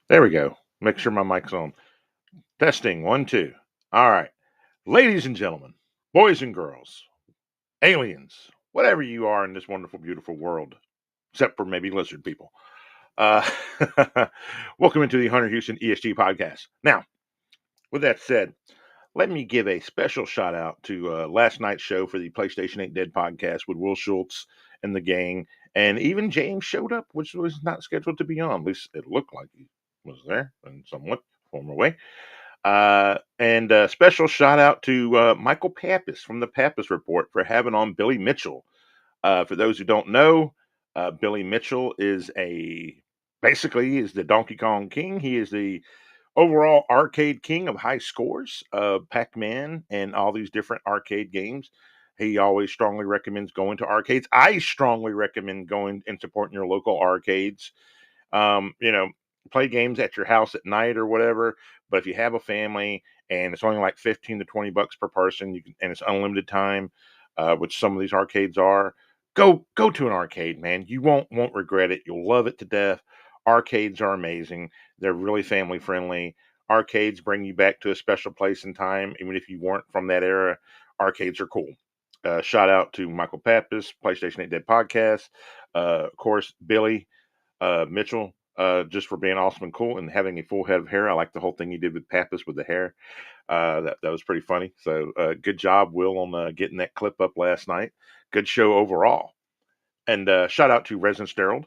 There we go. Make sure my mic's on. Testing 1, 2. All right. Ladies and gentlemen, boys and girls, aliens, whatever you are in this wonderful, beautiful world, except for maybe lizard people. Uh, welcome into the Hunter Houston ESG podcast. Now, with that said, let me give a special shout out to last night's show for the PlayStation 8 Dead podcast with Will Schultz and the gang. And even James showed up, which was not scheduled to be on. At least it looked like he was there in somewhat formal way. And a special shout out to Michael Pappas from the Pappas Report for having on Billy Mitchell. For those who don't know, Billy Mitchell is basically is the Donkey Kong King. He is the overall arcade king of high scores, Pac-Man and all these different arcade games. He always strongly recommends going to arcades. I strongly recommend going and supporting your local arcades. Um, you know, Play games at your house at night or whatever. But if you have a family and it's only like 15 to 20 bucks per person, and it's unlimited time, which some of these arcades are, go to an arcade, man. You won't regret it. You'll love it to death. Arcades are amazing. They're really family friendly. Arcades bring you back to a special place in time, even if you weren't from that era. Arcades are cool. Shout out to Michael Pappas, PlayStation 8 Dead Podcast. Of course, Billy Mitchell, just for being awesome and cool and having a full head of hair. I like the whole thing he did with Pappas with the hair. That was pretty funny. So good job, Will, on getting that clip up last night. Good show overall. And shout out to Resident Sterold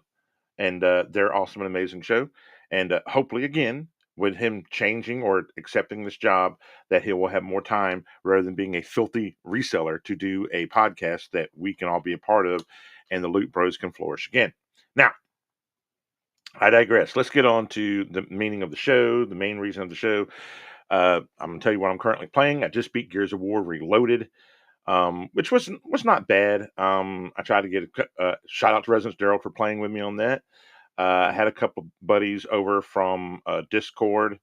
and their awesome and amazing show. And hopefully, again, with him changing or accepting this job, that he will have more time rather than being a filthy reseller to do a podcast that we can all be a part of and the Loot Bros can flourish again. Now, I digress. Let's get on to the meaning of the show, the main reason of the show. I'm going to tell you what I'm currently playing. I just beat Gears of War Reloaded, which was not bad. I tried to get a shout out to Resident Daryl for playing with me on that. I had a couple buddies over from Discord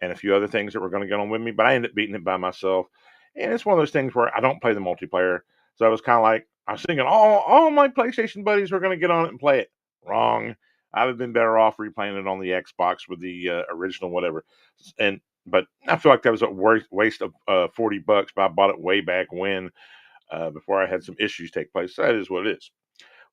and a few other things that were going to get on with me, but I ended up beating it by myself. And it's one of those things where I don't play the multiplayer. So I was kind of like, I was thinking all my PlayStation buddies were going to get on it and play it. Wrong. I'd have been better off replaying it on the Xbox with the original whatever. But I feel like that was a waste of $40, but I bought it way back when, before I had some issues take place. So that is what it is.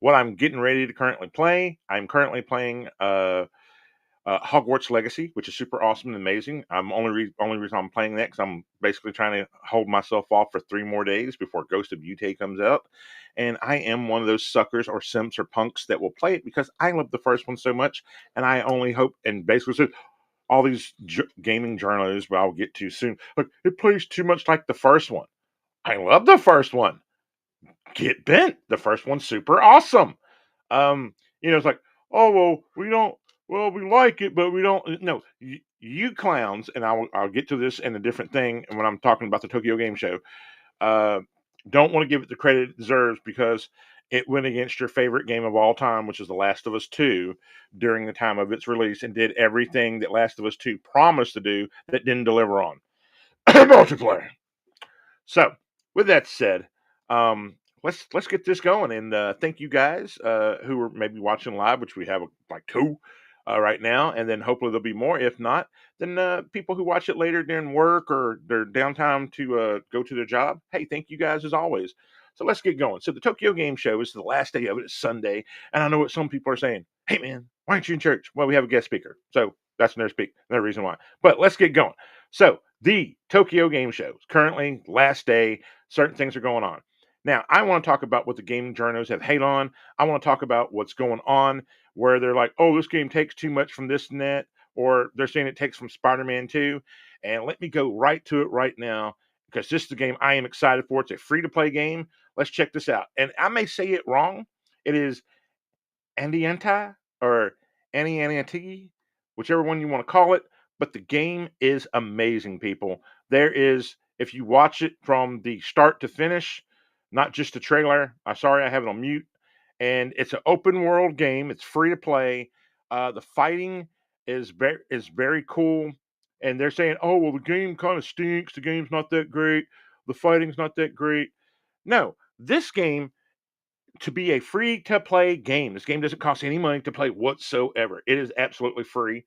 What I'm getting ready to currently play, I'm currently playing Hogwarts Legacy, which is super awesome and amazing. I'm only reason I'm playing that because I'm basically trying to hold myself off for 3 more days before Ghost of Butte comes out. And I am one of those suckers or simps or punks that will play it because I love the first one so much, and I only hope and basically said all these gaming journalists, but I'll get to soon. Look, it plays too much like the first one. I love the first one. Get bent. The first one's super awesome. It's like, oh well, we don't. Well, we like it, but we don't. No, you clowns, and I'll get to this in a different thing when I'm talking about the Tokyo Game Show. Uh, don't want to give it the credit it deserves because it went against your favorite game of all time, which is The Last of Us 2, during the time of its release, and did everything that Last of Us 2 promised to do that didn't deliver on. Multiplayer. So, with that said, let's get this going, and thank you guys who are maybe watching live, which we have like 2 right now, and then hopefully there'll be more. If not, then people who watch it later during work or their downtime to go to their job, hey, thank you guys as always. So let's get going. So the Tokyo Game Show is the last day of it. It's Sunday, and I know what some people are saying. Hey man, why aren't you in church? Well, we have a guest speaker, so that's another reason why. But let's get going. So the Tokyo Game Show is currently last day. Certain things are going on. Now, I want to talk about what the gaming journals have hate on. I want to talk about what's going on where they're like, oh, this game takes too much from this and that, or they're saying it takes from Spider-Man 2. And let me go right to it right now because this is the game I am excited for. It's a free-to-play game. Let's check this out. And I may say it wrong. It is ANANTA or ANANTA, whichever one you want to call it. But the game is amazing, people. If you watch it from the start to finish, not just the trailer. I'm sorry, I have it on mute. And it's an open world game. It's free to play. The fighting is very cool. And they're saying, oh, well, the game kind of stinks. The game's not that great. The fighting's not that great. No, this game, to be a free to play game, this game doesn't cost any money to play whatsoever. It is absolutely free.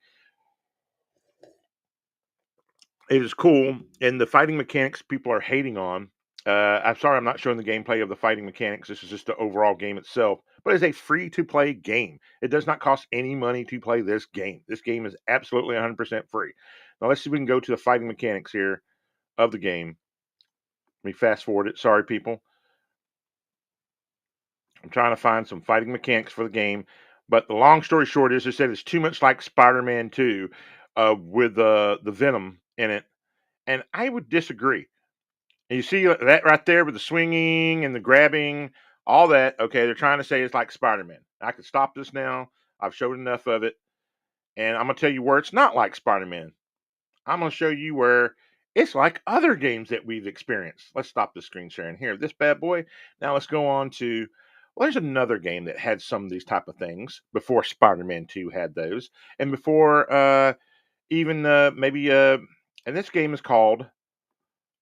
It is cool, and the fighting mechanics people are hating on. I'm sorry, I'm not showing the gameplay of the fighting mechanics. This is just the overall game itself. But it's a free-to-play game. It does not cost any money to play this game. This game is absolutely 100% free. Now let's see if we can go to the fighting mechanics here of the game. Let me fast forward it. Sorry, people. I'm trying to find some fighting mechanics for the game. But the long story short is, they said it's too much like Spider-Man 2 with the Venom in it. And I would disagree. And you see that right there with the swinging and the grabbing, all that. Okay, they're trying to say it's like Spider-Man. I can stop this now. I've showed enough of it. And I'm going to tell you where it's not like Spider-Man. I'm going to show you where it's like other games that we've experienced. Let's stop the screen sharing here. This bad boy. Now let's go on to, well, there's another game that had some of these type of things before Spider-Man 2 had those. And before even maybe, and this game is called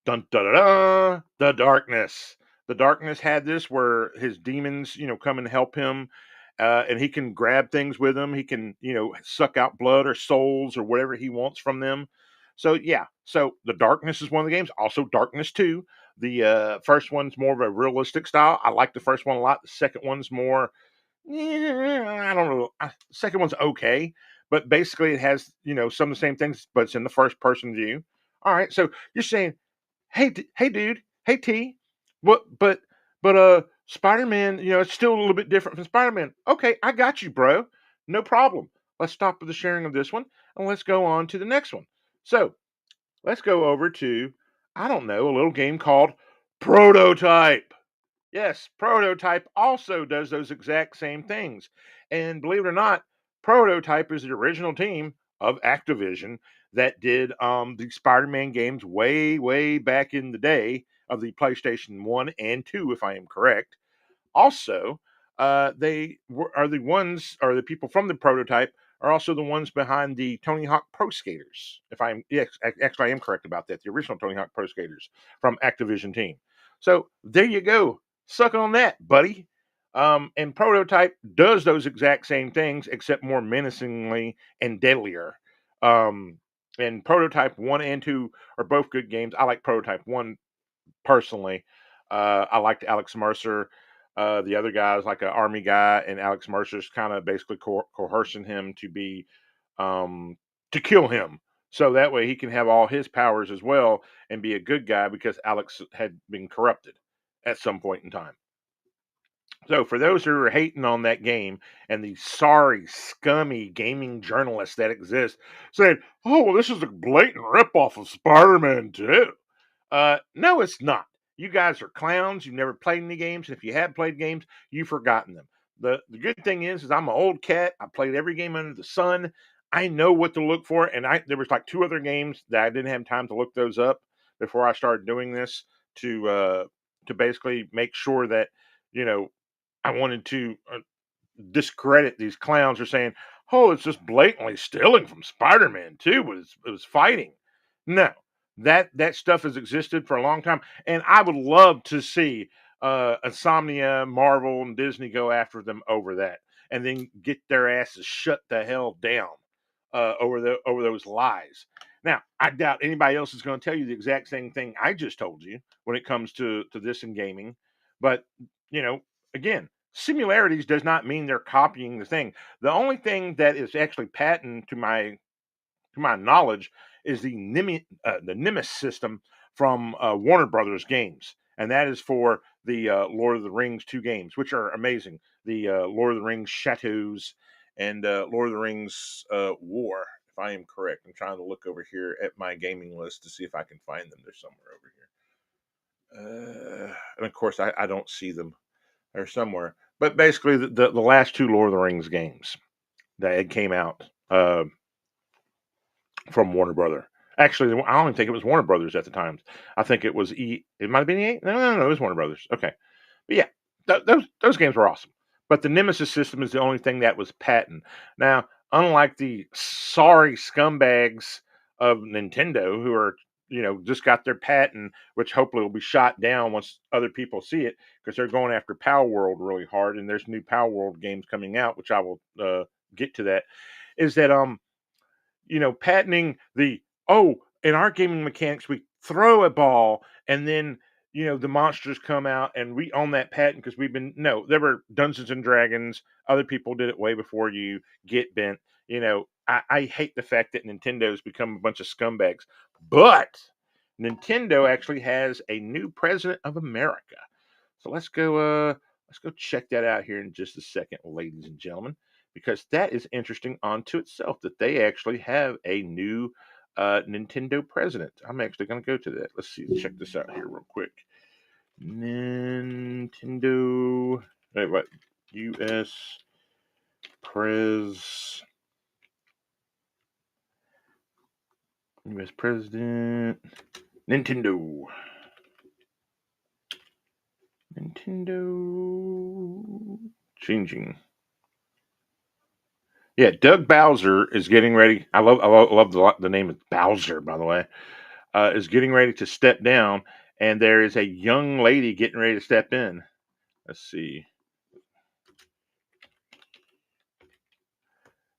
Dun da da da! The Darkness. The Darkness had this where his demons, come and help him, and he can grab things with them. He can, suck out blood or souls or whatever he wants from them. So yeah, so the Darkness is one of the games. Also, Darkness 2. The first one's more of a realistic style. I like the first one a lot. The second one's more, I don't know. Second one's okay, but basically it has, some of the same things, but it's in the first person view. All right, so you're saying, hey, dude, hey, T, what? But Spider-Man, it's still a little bit different from Spider-Man. Okay, I got you, bro. No problem. Let's stop with the sharing of this one, and let's go on to the next one. So let's go over to, I don't know, a little game called Prototype. Yes, Prototype also does those exact same things. And believe it or not, Prototype is the original team of Activision that did the Spider-Man games way back in the day of the PlayStation 1 and 2, if I am correct. Also, are the ones, or the people from the Prototype are also the ones behind the Tony Hawk Pro Skaters. If I'm, yes, actually, I am correct about that. The original Tony Hawk Pro Skaters from Activision team. So there you go. Suck on that, buddy. And Prototype does those exact same things, except more menacingly and deadlier. Um, and Prototype 1 and 2 are both good games. I like Prototype 1 personally. I liked Alex Mercer. The other guy is like an army guy, and Alex Mercer's kind of basically coercing him to be to kill him, so that way he can have all his powers as well and be a good guy because Alex had been corrupted at some point in time. So for those who are hating on that game and the sorry, scummy gaming journalists that exist saying, "Oh, well, this is a blatant ripoff of Spider-Man 2." No, it's not. You guys are clowns. You've never played any games. And if you have played games, you've forgotten them. The good thing is I'm an old cat. I played every game under the sun. I know what to look for. And there was like two other games that I didn't have time to look those up before I started doing this to basically make sure that, you know, I wanted to discredit these clowns who are saying, "Oh, it's just blatantly stealing from Spider-Man 2. It was fighting." No, that stuff has existed for a long time, and I would love to see Insomnia, Marvel, and Disney go after them over that, and then get their asses shut the hell down over those lies. Now, I doubt anybody else is going to tell you the exact same thing I just told you when it comes to this in gaming, but again, similarities does not mean they're copying the thing. The only thing that is actually patent to my knowledge is the Nimbus system from Warner Brothers games, and that is for the Lord of the Rings 2 games, which are amazing. The Lord of the Rings Chateaus and Lord of the Rings War, if I am correct. I'm trying to look over here at my gaming list to see if I can find them. They're somewhere over here. And of course, I don't see them. They're somewhere. But basically, the last two Lord of the Rings games that had came out from Warner Brother. Actually, I don't even think it was Warner Brothers at the time. I think it was It might have been EA. No, it was Warner Brothers. Okay, but yeah, those games were awesome. But the Nemesis system is the only thing that was patent. Now, unlike the sorry scumbags of Nintendo, who are just got their patent, which hopefully will be shot down once other people see it, because they're going after Power World really hard, and there's new Power World games coming out, which I will get to that. Is that patenting the, oh, in our gaming mechanics, we throw a ball and then the monsters come out and we own that patent because we've been no, there were Dungeons and Dragons. Other people did it way before you. Get bent. I hate the fact that Nintendo's become a bunch of scumbags, but Nintendo actually has a new president of America. So let's go check that out here in just a second, ladies and gentlemen, because that is interesting onto itself that they actually have a new Nintendo president. I'm actually going to go to that. Let's see. Check this out here real quick. Nintendo. Wait, what? U.S. U.S. President. Nintendo. Changing. Yeah, Doug Bowser is getting ready. I love the name of Bowser, by the way. Is getting ready to step down, and there is a young lady getting ready to step in. Let's see.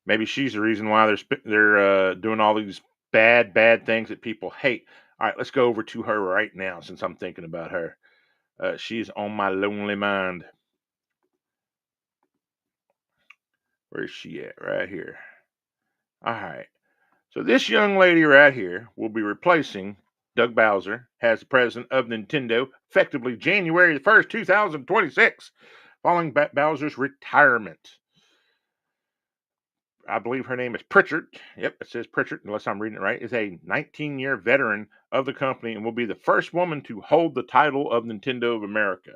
Maybe she's the reason why they're doing all these bad things that people hate. All right, let's go over to her right now since I'm thinking about her. She's on my lonely mind. Where is she at? Right here. All right. So this young lady right here will be replacing Doug Bowser as the president of Nintendo, effectively January the 1st, 2026, following Bowser's retirement. I believe her name is Pritchard. Yep, it says Pritchard, unless I'm reading it right. Is a 19-year veteran of the company and will be the first woman to hold the title of Nintendo of America.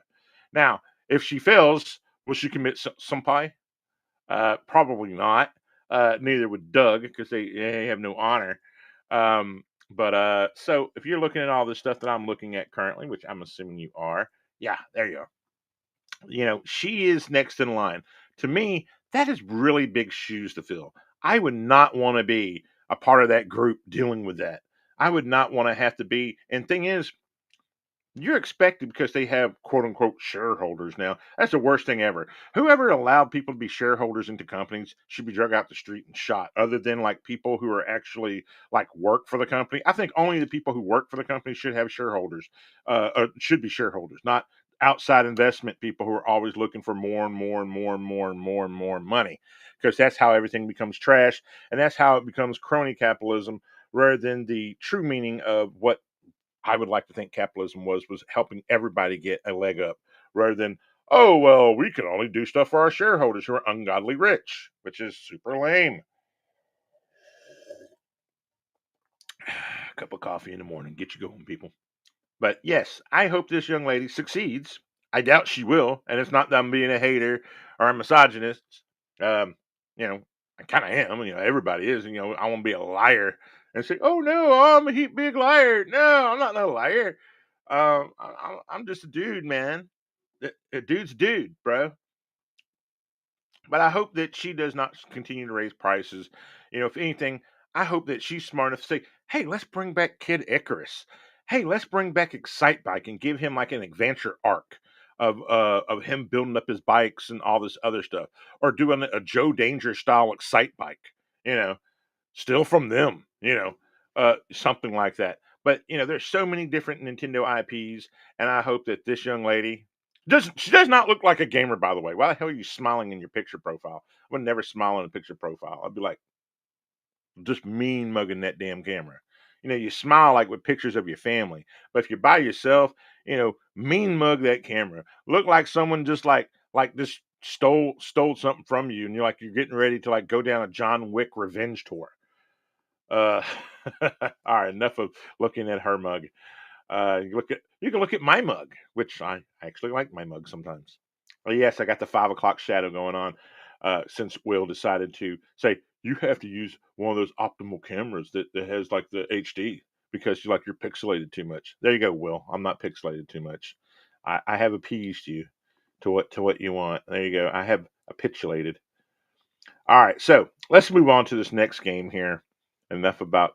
Now, if she fails, will she commit some pie? Probably not. Neither would Doug because they have no honor. But so if you're looking at all this stuff that I'm looking at currently, which I'm assuming you are, yeah, there you are. She is next in line. To me, that is really big shoes to fill. I would not want to be a part of that group dealing with that. I would not want to have to be. And thing is, you're expected because they have quote unquote shareholders now. That's the worst thing ever. Whoever allowed people to be shareholders into companies should be drug out the street and shot, other than like people who are actually like work for the company. I think only the people who work for the company should have shareholders, or should be shareholders, not outside investment people who are always looking for more and more and more and more and more and more money, because that's how everything becomes trash and that's how it becomes crony capitalism rather than the true meaning of what I would like to think capitalism was helping everybody get a leg up rather than, oh, well, we can only do stuff for our shareholders who are ungodly rich, which is super lame. Cup of coffee in the morning. Get you going, people. But yes, I hope this young lady succeeds. I doubt she will. And it's not that I'm being a hater or a misogynist. Um, you know, I kind of am. Everybody is. I want to be a liar and say, oh, no, I'm a big liar. No, I'm not no liar. I'm just a dude, man. A dude's a dude, bro. But I hope that she does not continue to raise prices. If anything, I hope that she's smart enough to say, "Hey, let's bring back Kid Icarus. Hey, let's bring back Excite Bike and give him like an adventure arc of him building up his bikes and all this other stuff, or doing a Joe Danger style Excite Bike. You know, Still from them. Something like that. But there's so many different Nintendo IPs, and I hope that this young lady does not look like a gamer. By the way, why the hell are you smiling in your picture profile? I would never smile in a picture profile. I'd be like just mean mugging that damn camera. You smile like with pictures of your family, but if you're by yourself, mean mug that camera. Look like someone just like just stole something from you, and you're getting ready to like go down a John Wick revenge tour. Uh, all right, enough of looking at her mug. You can look at my mug, which I actually like my mug sometimes. Oh yes, I got the 5 o'clock shadow going on. Since Will decided to say you have to use one of those optimal cameras that has like the HD because you're pixelated too much. There you go, Will. I'm not pixelated too much. I have appeased you to what you want. There you go. I have capitulated. All right, so let's move on to this next game here. Enough about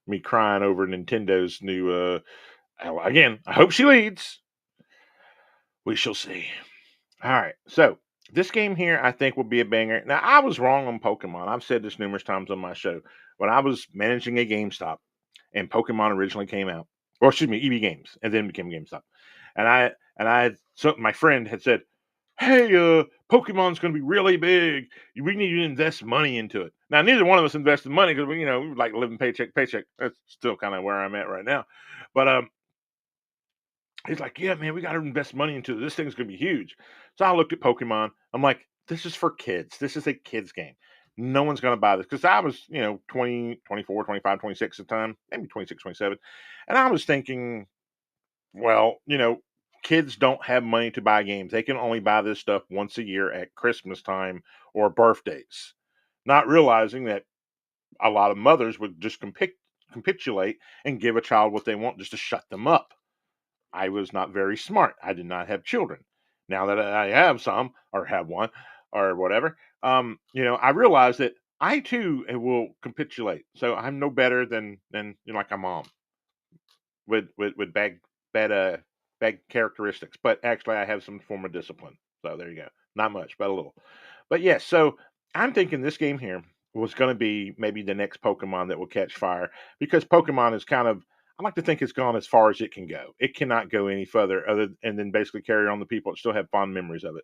me crying over Nintendo's new. Again, I hope she leads. We shall see. All right, so this game here I think will be a banger. Now I was wrong on Pokemon. I've said this numerous times on my show. When I was managing a GameStop, and Pokemon originally came out. Or excuse me, EB Games, and then became GameStop. So my friend had said, "Hey, Pokemon's going to be really big. We need to invest money into it." Now, neither one of us invested money because we were like living paycheck to paycheck. That's still kind of where I'm at right now. But he's like, "Yeah, man, we got to invest money into it. This thing's going to be huge." So I looked at Pokemon. I'm like, "This is for kids. This is a kids game. No one's going to buy this." Because I was, 20, 24, 25, 26 at the time, maybe 26, 27. And I was thinking, well, kids don't have money to buy games. They can only buy this stuff once a year at Christmas time or birthdays. Not realizing that a lot of mothers would just capitulate and give a child what they want just to shut them up. I was not very smart. I did not have children. Now that I have some or have one or whatever, I realize that I too will capitulate. So I'm no better than like a mom with bad characteristics. But actually, I have some form of discipline. So there you go. Not much, but a little. But yes, so I'm thinking this game here was going to be maybe the next Pokemon that will catch fire because Pokemon is kind of. I like to think it's gone as far as it can go. It cannot go any further other and then basically carry on the people that still have fond memories of it.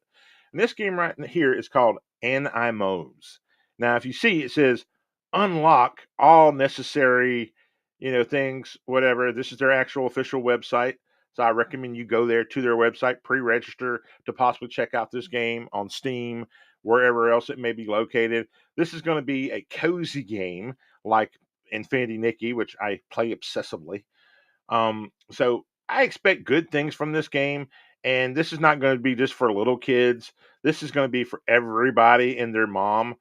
And this game right here is called Animos. Now, if you see, it says unlock all necessary things, whatever. This is their actual official website. So I recommend you go there to their website, pre-register to possibly check out this game on Steam, wherever else it may be located. This is going to be a cozy game like Infinity Nikki, which I play obsessively. So I expect good things from this game, and this is not going to be just for little kids. This is going to be for everybody and their mom.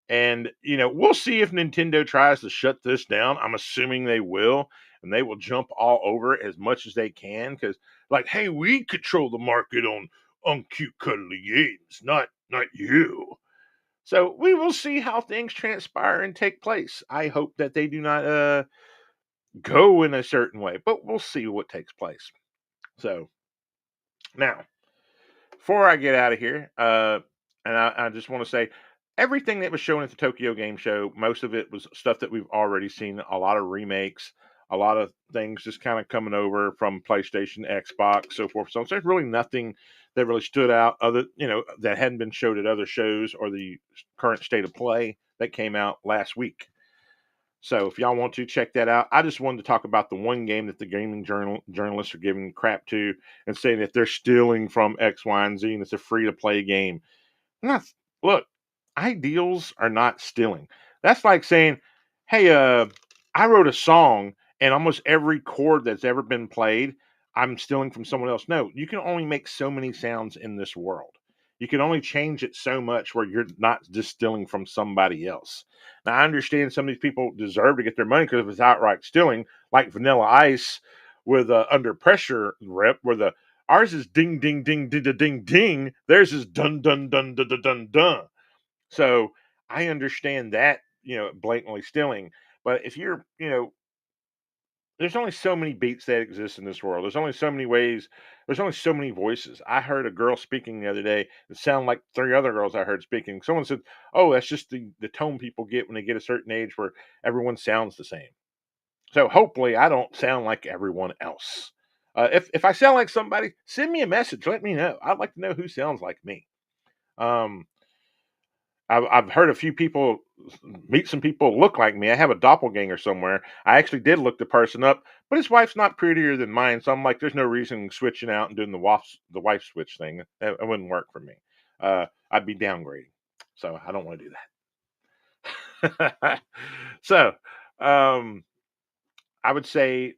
And we'll see if Nintendo tries to shut this down. I'm assuming they will, and they will jump all over it as much as they can because, like, hey, we control the market on cute cuddly games, not you. So we will see how things transpire and take place. I hope that they do not go in a certain way, but we'll see what takes place. So now, before I get out of here, and I just want to say everything that was shown at the Tokyo Game Show, most of it was stuff that we've already seen. A lot of remakes, a lot of things just kind of coming over from PlayStation, Xbox, so forth. So there's really nothing that really stood out other, that hadn't been showed at other shows or the current state of play that came out last week. So if y'all want to check that out, I just wanted to talk about the one game that the gaming journalists are giving crap to and saying that they're stealing from X, Y, and Z and it's a free to play game. Not look, ideals are not stealing. That's like saying, "Hey, I wrote a song and almost every chord that's ever been played, I'm stealing from someone else." No, you can only make so many sounds in this world. You can only change it so much where you're not just stealing from somebody else. Now, I understand some of these people deserve to get their money because if it's outright stealing, like Vanilla Ice with Under Pressure rep, where the ours is ding ding ding ding ding ding ding, theirs is dun dun dun dun dun dun dun. So I understand that blatantly stealing, but if you're there's only so many beats that exist in this world. There's only so many ways. There's only so many voices. I heard a girl speaking the other day. It sounded like three other girls I heard speaking. Someone said, "Oh, that's just the tone people get when they get a certain age where everyone sounds the same." So hopefully, I don't sound like everyone else. If I sound like somebody, send me a message. Let me know. I'd like to know who sounds like me. Um, I've heard a few people meet some people look like me. I have a doppelganger somewhere. I actually did look the person up, but his wife's not prettier than mine. So I'm like, there's no reason switching out and doing the wife switch thing. It wouldn't work for me. I'd be downgrading. So I don't want to do that. So I would say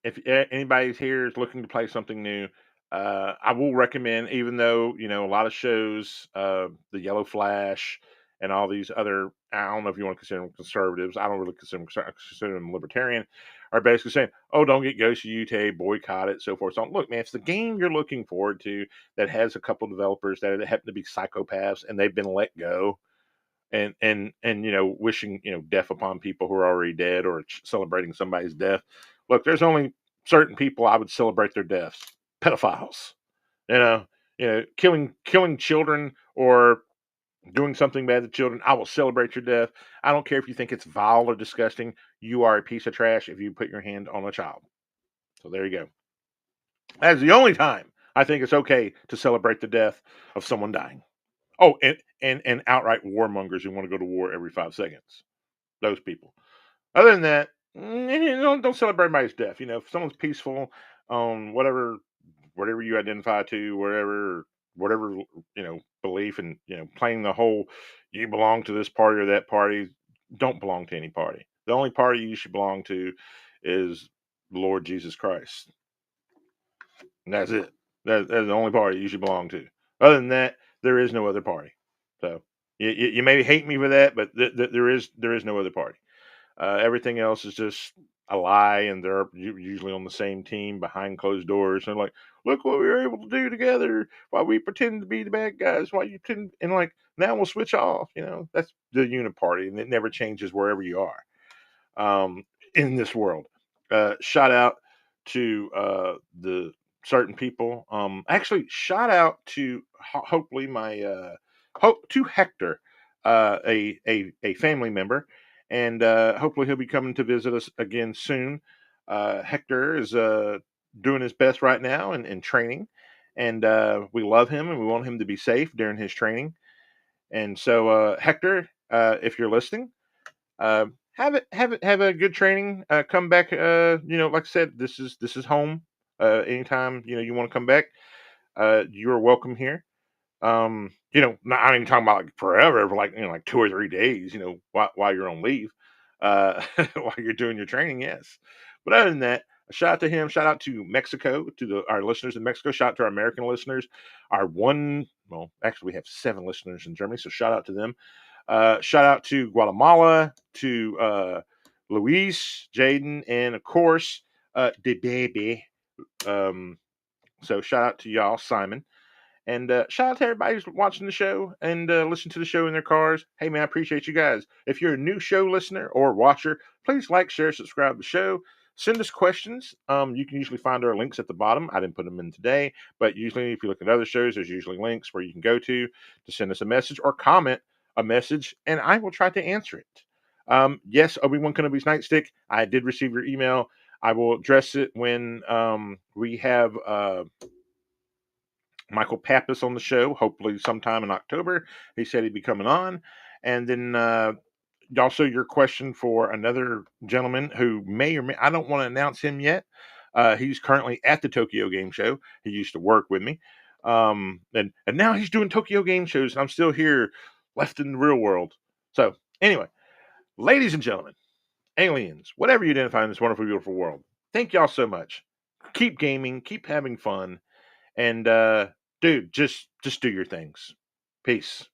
if anybody here is looking to play something new, I will recommend, even though a lot of shows, the Yellow Flash and all these other, I don't know if you want to consider them conservatives. I don't really consider them libertarian. Are basically saying, "Oh, don't get Ghost of Yutei, boycott it, so forth." So look, man, it's the game you're looking forward to that has a couple developers that happen to be psychopaths and they've been let go. And wishing death upon people who are already dead or celebrating somebody's death. Look, there's only certain people I would celebrate their deaths. Pedophiles, you know, killing children or doing something bad to children, I will celebrate your death. I don't care if you think it's vile or disgusting. You are a piece of trash if you put your hand on a child. So there you go. That's the only time I think it's okay to celebrate the death of someone dying. Oh, and outright warmongers who want to go to war every 5 seconds. Those people. Other than that, don't celebrate anybody's death. If someone's peaceful, whatever you identify to, whatever belief, and playing the whole you belong to this party or that party, don't belong to any party. The only party you should belong to is the Lord Jesus Christ. And that's it. That's the only party you should belong to. Other than that, there is no other party. So you may hate me for that, but there is no other party. Everything else is just a lie, and they're usually on the same team behind closed doors. And like, look what we were able to do together while we pretend to be the bad guys. While you pretend, and like now we'll switch off. That's the uniparty, and it never changes wherever you are in this world. Shout out to the certain people. Actually, shout out to hopefully my to Hector, a family member, and hopefully he'll be coming to visit us again soon. Hector is doing his best right now in training, and we love him and we want him to be safe during his training. And so, Hector, if you're listening, have a good training. Come back. Like I said, this is home. Anytime you want to come back, you are welcome here. Not I'm even talking about like forever, for like 2 or 3 days. While you're on leave, while you're doing your training. Yes, but other than that, a shout out to him. Shout out to Mexico, to our listeners in Mexico. Shout out to our American listeners. Well, actually, we have 7 listeners in Germany, so shout out to them. Shout out to Guatemala, to Luis, Jaden, and of course, the baby. So shout out to y'all, Simon. And shout out to everybody who's watching the show and listen to the show in their cars. Hey, man, I appreciate you guys. If you're a new show listener or watcher, please like, share, subscribe to the show. Send us questions. You can usually find our links at the bottom. I didn't put them in today, but usually if you look at other shows, there's usually links where you can go to send us a message or comment a message, and I will try to answer it. Yes, Obi-Wan Kenobi's Nightstick, I did receive your email. I will address it when we have Michael Pappas on the show, hopefully sometime in October. He said he'd be coming on. And then also your question for another gentleman who may or may, I don't want to announce him yet. He's currently at the Tokyo Game Show. He used to work with me. And now he's doing Tokyo Game Shows, and I'm still here left in the real world. So anyway, ladies and gentlemen, aliens, whatever you identify in this wonderful, beautiful world, thank y'all so much. Keep gaming, keep having fun, and dude, just do your things. Peace.